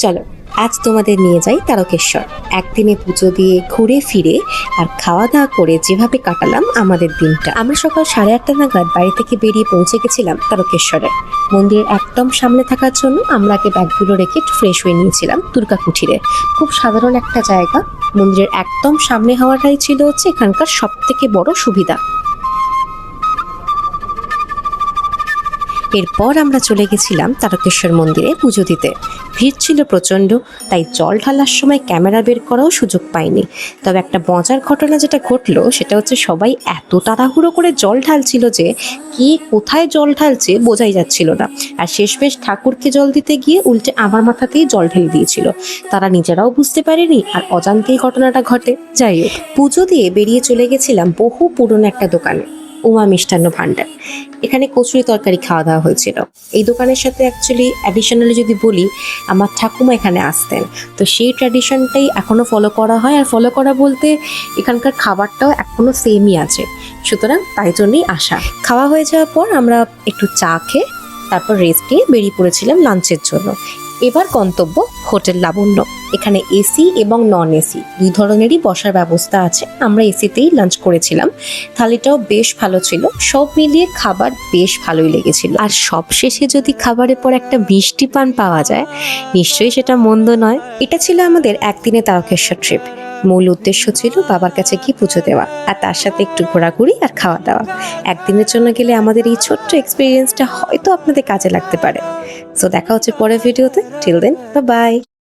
চলো আজ তোমাদের নিয়ে যাই তারকেশ্বর। একদিনে পুজো দিয়ে ঘুরে ফিরে আর খাওয়া দাওয়া করে যেভাবে কাটালাম আমাদের দিনটা। আমরা সকাল 8:30 নাগাদ বাড়ি থেকে বেরিয়ে পৌঁছে গেছিলাম তারকেশ্বরে। মন্দিরের একদম সামনে থাকার জন্য আমরা আগে ব্যাগগুলো রেখে একটু ফ্রেশ হয়ে নিয়েছিলাম দুর্গা কুঠিরে। খুব সাধারণ একটা জায়গা, মন্দিরের একদম সামনে হওয়াটাই ছিল এখানকার সব থেকে বড় সুবিধা। এরপর আমরা চলে গেছিলাম তারকেশ্বর মন্দিরে পুজো দিতে। ভিড় ছিল প্রচণ্ড, তাই জল ঢালার সময় ক্যামেরা বের করাও সুযোগ পাইনি। তবে একটা মজার ঘটনা যেটা ঘটলো সেটা সবাই এত তাড়াহুড়ো করে জল ঢালছিল যে কে কোথায় জল ঢালছে বোঝাই যাচ্ছিল না। আর শেষমেশ ঠাকুরকে জল দিতে গিয়ে উল্টে আমার মাথাতেই জল ঢেলে দিয়েছিল। তারা নিজেরাও বুঝতে পারেনি আর অজান্তেই ঘটনাটা ঘটে। যাই হোক, পুজো দিয়ে বেরিয়ে চলে গেছিলাম বহু পুরনো একটা দোকানে, উমা মিষ্টান্ন ভাণ্ডার। এখানে কচুরি তরকারি খাওয়া দাওয়া হয়েছিল। এই দোকানের সাথে অ্যাকচুয়ালি অ্যাডিশনালি যদি বলি, আমার ঠাকুমা এখানে আসতেন, তো সেই ট্র্যাডিশনটাই এখনো ফলো করা হয়। আর ফলো করা বলতে এখানকার খাবারটাও এখনো সেমই আছে, সুতরাং তাই জন্যই আসা। খাওয়া হয়ে যাওয়ার পর আমরা একটু চা খেয়ে তারপর রেস্ট নিয়ে বেরিয়ে পড়েছিলাম লাঞ্চের জন্য। এবার গন্তব্য হোটেল লাবণ্য। এখানে এসি এবং নন এসি দুই ধরনেরই বসার ব্যবস্থা আছে। আমরা এসিতেই লাঞ্চ করেছিলাম, থালিটাও বেশ ভালো ছিল। সব মিলিয়ে খাবার বেশ ভালোই লেগেছিল। আর সবশেষে যদি খাবারের পর একটা মিষ্টি পান পাওয়া যায়, নিশ্চয়ই সেটা মন্দ নয়। এটা ছিল আমাদের একদিনে তারকেশ্বর ট্রিপ। মূল উদ্দেশ্য ছিল বাবার কাছে গিয়ে পুজো দেওয়া আর তার সাথে একটু ঘোরাঘুরি আর খাওয়া দাওয়া। একদিনের জন্য গেলে আমাদের এই ছোট্ট এক্সপিরিয়েন্সটা হয়তো আপনাদের কাজে লাগতে পারে। সো দেখা হচ্ছে পরের ভিডিওতে। Till then, bye by.